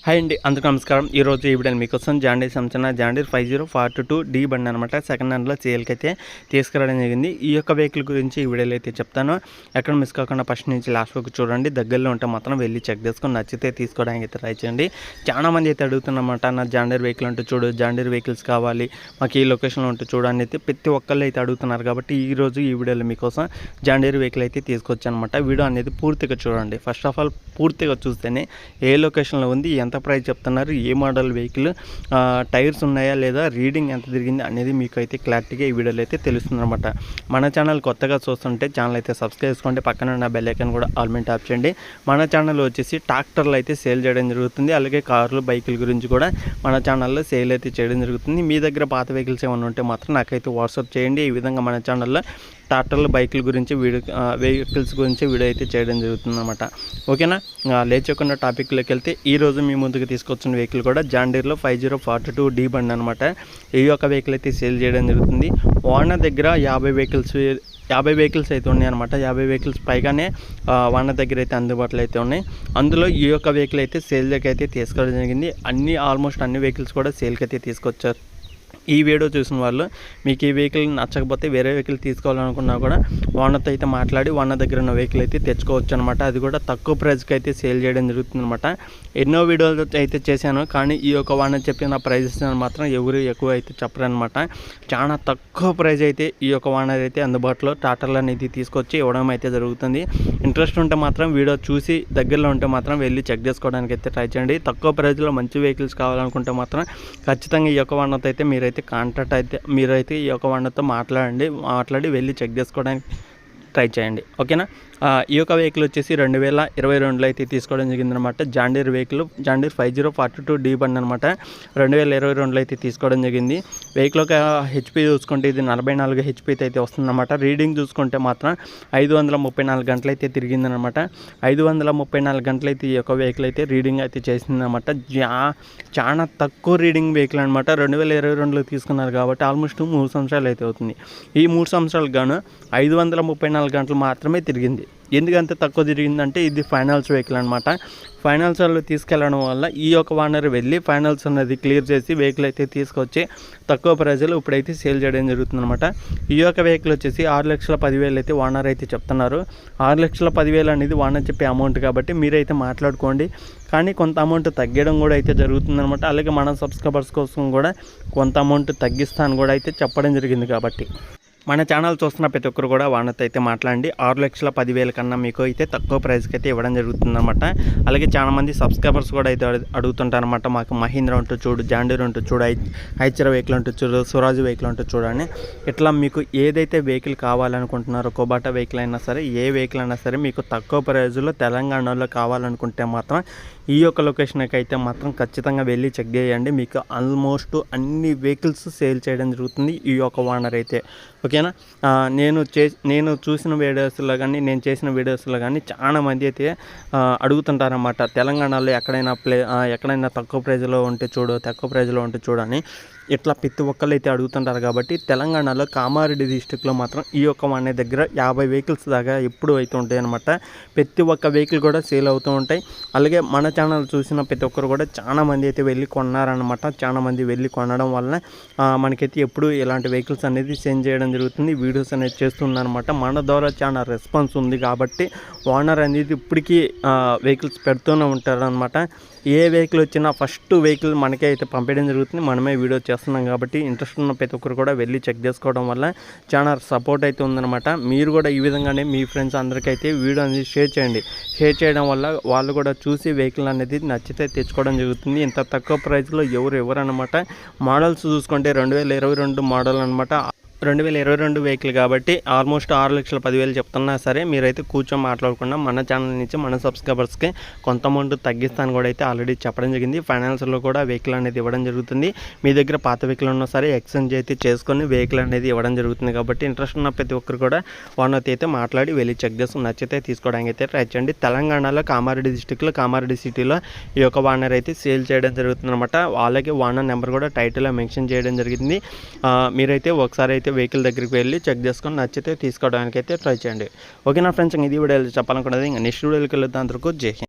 Hi అండి, అందరికీ నమస్కారం. ఈరోజు ఈ వీడియోని మీకోసం జాండీర్ సంచన జాండీర్ 5042D బండి అనమాట సెకండ్ హ్యాండ్లో సేల్కి అయితే తీసుకురావడం జరిగింది. ఈ యొక్క వెహికల్ గురించి ఈ వీడియోలో అయితే చెప్తాను. ఎక్కడ మిస్ కాకుండా ఫస్ట్ నుంచి లాస్ట్ వరకు చూడండి. దగ్గరలో ఉంటే మాత్రం వెళ్ళి చెక్ చేసుకొని నచ్చితే తీసుకోవడానికి అయితే ట్రై చేయండి. చాలామంది అయితే అడుగుతున్నమాట, నా జాండీర్ వెహికల్ ఉంటే చూడు, జాండీర్ వెహికల్స్ కావాలి, మాకు ఈ లొకేషన్లో ఉంటే చూడండి అయితే ప్రతి ఒక్కళ్ళు అయితే అడుగుతున్నారు. కాబట్టి ఈరోజు ఈ వీడియోలో మీకోసం జాండీర్ వెహికల్ అయితే తీసుకొచ్చాను అనమాట. వీడియో అనేది పూర్తిగా చూడండి. ఫస్ట్ ఆఫ్ ఆల్ పూర్తిగా చూస్తేనే ఏ లొకేషన్లో ఉంది, ఎంత ప్రైస్ చెప్తున్నారు, ఏ మోడల్ వెహికల్, టైర్స్ ఉన్నాయా లేదా, రీడింగ్ ఎంత తిరిగింది అనేది మీకు అయితే క్లారిటీగా ఈ వీడియోలో అయితే తెలుస్తుంది అనమాట. మన ఛానల్ కొత్తగా చూస్తుంటే ఛానల్ అయితే సబ్స్క్రైబ్ చేసుకోండి, పక్కన ఉన్న బెల్ ఐకాన్ కూడా ఆల్ మీద ట్యాప్ చేయండి. మన ఛానల్ వచ్చేసి ట్రాక్టర్లు అయితే సేల్ చేయడం జరుగుతుంది, అలాగే కార్లు బైకుల గురించి కూడా మన ఛానల్లో సేల్ అయితే చేయడం జరుగుతుంది. మీ దగ్గర పాత వెహికల్స్ ఏమైనా ఉంటే మాత్రం నాకైతే వాట్సాప్ చేయండి. ఈ విధంగా మన ఛానల్లో ట్రాక్టర్లు బైకుల గురించి వెహికల్స్ గురించి వీడియో అయితే చేయడం జరుగుతుంది అనమాట. ఓకేనా, లేచకుండా టాపిక్లోకి వెళ్తే ఈరోజు మీ ముందుకు తీసుకొచ్చిన వెహికల్ కూడా జాండీర్లో 5042D బండి అనమాట. ఈ యొక్క వెహికల్ అయితే సేల్ చేయడం జరుగుతుంది. ఓనర్ దగ్గర 50 వెహికల్స్ అయితే ఉన్నాయి అనమాట. 50 వెహికల్స్ పైగానే ఓనర్ దగ్గర అయితే అందుబాటులో అయితే ఉన్నాయి. అందులో ఈ యొక్క వెహికల్ అయితే సేల్కి అయితే తీసుకోవడం జరిగింది. ఆల్మోస్ట్ అన్ని వెహికల్స్ కూడా సేల్కి అయితే తీసుకొచ్చారు. ఈ వీడియో చూసిన వాళ్ళు మీకు ఈ వెహికల్ నచ్చకపోతే వేరే వెహికల్ తీసుకోవాలనుకున్నా కూడా ఓనర్తో అయితే మాట్లాడి ఓనర్ దగ్గర ఉన్న వెహికల్ అయితే తెచ్చుకోవచ్చు అనమాట. అది కూడా తక్కువ ప్రైస్కి అయితే సేల్ చేయడం జరుగుతుంది అనమాట. ఎన్నో వీడియోలు అయితే చేశాను, కానీ ఈ యొక్క ఓనర్ చెప్పిన ప్రైజెస్ మాత్రం ఎవరు ఎక్కువ అయితే చెప్పరనమాట. చాలా తక్కువ ప్రైజ్ అయితే ఈ యొక్క ఓనర్ అయితే అందుబాటులో టాటాలు అనేది తీసుకొచ్చి ఇవ్వడం అయితే జరుగుతుంది. ఇంట్రెస్ట్ ఉంటే మాత్రం వీడియో చూసి దగ్గరలో ఉంటే మాత్రం వెళ్ళి చెక్ చేసుకోవడానికి అయితే ట్రై చేయండి. తక్కువ ప్రైజ్లో మంచి వెహికల్స్ కావాలనుకుంటే మాత్రం ఖచ్చితంగా ఈ యొక్క ఓనర్తో అయితే మీరైతే ఈ యొక్క ఓనర్తో మాట్లాడి వెళ్ళి చెక్ చేసుకోవడానికి ట్రై చేయండి. ఓకేనా, ఈ యొక్క వెహికల్ వచ్చేసి 2022లో అయితే తీసుకోవడం జరిగిందనమాట. జాండీర్ వెహికల్ జాండీర్ 5042D బండి అనమాట. 2022లో అయితే తీసుకోవడం జరిగింది. వెహికల్ ఒక హెచ్పి చూసుకుంటే ఇది 44 హెచ్పి అయితే వస్తుందన్నమాట. రీడింగ్ చూసుకుంటే మాత్రం 534 గంటలు అయితే తిరిగిందనమాట. 534 గంటలు అయితే ఈ యొక్క వెహికల్ అయితే రీడింగ్ అయితే చేసిందనమాట. చాలా తక్కువ రీడింగ్ వెహికల్ అనమాట. 2022లో తీసుకున్నారు కాబట్టి ఆల్మోస్ట్ 3 సంవత్సరాలు అయితే అవుతుంది. ఈ 3 సంవత్సరాలకు గాను 534 గంటలు మాత్రమే తిరిగింది. ఎందుకంత తక్కువ తిరిగిందంటే ఇది ఫైనాన్స్ వెహికల్ అనమాట. ఫైనాన్స్ వాళ్ళు తీసుకెళ్ళడం వల్ల ఈ యొక్క ఓనర్ వెళ్ళి ఫైనాన్స్ అనేది క్లియర్ చేసి వెహికల్ అయితే తీసుకొచ్చి తక్కువ ప్రైజ్లో ఇప్పుడైతే సేల్ చేయడం జరుగుతుంది అనమాట. ఈ యొక్క వెహికల్ వచ్చేసి 6,10,000 అయితే ఓనర్ అయితే చెప్తున్నారు. 6,10,000 అనేది ఓనర్ చెప్పే అమౌంట్ కాబట్టి మీరైతే మాట్లాడుకోండి. కానీ కొంత అమౌంట్ తగ్గడం కూడా అయితే జరుగుతుందనమాట. అలాగే మన సబ్స్క్రైబర్స్ కోసం కూడా కొంత అమౌంట్ తగ్గిస్తాను కూడా అయితే చెప్పడం జరిగింది. కాబట్టి మన ఛానల్ చూస్తున్న ప్రతి ఒక్కరు కూడా ఓనర్తో అయితే మాట్లాడండి. 6,10,000 కన్నా మీకు అయితే తక్కువ ప్రైస్కి అయితే ఇవ్వడం జరుగుతుందన్నమాట. అలాగే చాలామంది సబ్స్క్రైబర్స్ కూడా అయితే అడుగుతుంటారనమాట, మాకు మహీంద్రా ఉంటూ చూడు, జాండీర్ ఉంటూ చూడు, ఐచర్ వెహికల్ ఉంటూ చూడు, స్వరాజ్ వెహికల్ ఉంటూ చూడండి. ఇట్లా మీకు ఏదైతే వెహికల్ కావాలనుకుంటున్నారో, కోబాటా వెహికల్ అయినా సరే, ఏ వెహికల్ అయినా సరే మీకు తక్కువ ప్రైజ్లో తెలంగాణలో కావాలనుకుంటే మాత్రం ఈ యొక్క లొకేషన్కి అయితే మాత్రం ఖచ్చితంగా వెళ్ళి చెక్ చేయండి. మీకు ఆల్మోస్ట్ అన్ని వెహికల్స్ సేల్ చేయడం జరుగుతుంది ఈ యొక్క ఓనర్ అయితే. ఓకేనా, నేను చూసిన వీడియోస్లో కానీ నేను చేసిన వీడియోస్లో కానీ చాలామంది అయితే అడుగుతుంటారన్నమాట, తెలంగాణలో ఎక్కడైనా తక్కువ ప్రైజ్లో ఉంటే చూడు అని. ఇట్లా ప్రతి ఒక్కళ్ళు అయితే అడుగుతుంటారు. కాబట్టి తెలంగాణలో కామారెడ్డి డిస్టిక్లో మాత్రం ఈ యొక్క మన దగ్గర 50 వెహికల్స్ దాకా ఎప్పుడు అయితే ఉంటాయి అనమాట. ప్రతి ఒక్క వెహికల్ కూడా సేల్ అవుతూ ఉంటాయి. అలాగే మన ఛానల్ చూసిన ప్రతి ఒక్కరు కూడా చాలామంది అయితే వెళ్ళి కొన్నారనమాట. చాలామంది వెళ్ళి కొనడం వల్ల మనకైతే ఎప్పుడు ఇలాంటి వెహికల్స్ అనేది సెండ్ చేయడం జరుగుతుంది, వీడియోస్ అనేది చేస్తున్నారనమాట. మన ద్వారా చాలా రెస్పాన్స్ ఉంది కాబట్టి ఓనర్ అనేది ఇప్పటికీ వెహికల్స్ పెడుతూనే ఉంటారనమాట. ఏ వెహికల్ వచ్చినా ఫస్ట్ వెహికల్ మనకే అయితే పంపించడం జరుగుతుంది. మనమే వీడియో చేస్తున్నాం కాబట్టి ఇంట్రెస్ట్ ఉన్న ప్రతి ఒక్కరు కూడా వెళ్ళి చెక్ చేసుకోవడం వల్ల చాలా సపోర్ట్ అయితే ఉందన్నమాట. మీరు కూడా ఈ విధంగానే మీ ఫ్రెండ్స్ అందరికైతే వీడియో అనేది షేర్ చేయండి. షేర్ చేయడం వల్ల వాళ్ళు కూడా చూసి వెహికల్ అనేది నచ్చితే తెచ్చుకోవడం జరుగుతుంది. ఇంత తక్కువ ప్రైస్లో ఎవరు అనమాట. మోడల్స్ చూసుకుంటే 2022 మోడల్ అనమాట. 2022 వెహికల్ కాబట్టి ఆల్మోస్ట్ 6,10,000 చెప్తున్నా సరే మీరైతే కూర్చొని మాట్లాడకుండా మన ఛానల్ నుంచి మన సబ్స్క్రైబర్స్కి కొంత అమౌంట్ తగ్గిస్తాను కూడా అయితే ఆల్రెడీ చెప్పడం జరిగింది. ఫైనాన్స్లో కూడా వెహికల్ అనేది ఇవ్వడం జరుగుతుంది. మీ దగ్గర పాత వెహికల్ ఉన్నా సరే ఎక్స్చేంజ్ అయితే చేసుకొని వెహికల్ అనేది ఇవ్వడం జరుగుతుంది. కాబట్టి ఇంట్రెస్ట్ ఉన్న ప్రతి ఒక్కరు కూడా ఓనర్తో అయితే మాట్లాడి వెళ్ళి చెక్ చేసుకుని నచ్చితే తీసుకోవడానికి అయితే ట్రై చేయండి. తెలంగాణలో కామారెడ్డి డిస్టిక్లో కామారెడ్డి సిటీలో ఈ యొక్క ఓనర్ అయితే సేల్ చేయడం జరుగుతుంది అనమాట. వాళ్ళకి ఓనర్ నెంబర్ కూడా టైటిల్లో మెన్షన్ చేయడం జరిగింది. మీరైతే ఒకసారి అయితే వెహికల్ దగ్గరికి వెళ్ళి చెక్ చేసుకొని నచ్చితే తీసుకోవడానికి అయితే ట్రై చేయండి. ఓకేనా ఫ్రెండ్స్, ఇది వీడియో చెప్పాలనుకున్నది. ఇంకా నెక్స్ట్ వీడియోకి వెళ్తే అందరికీ జై హింద్.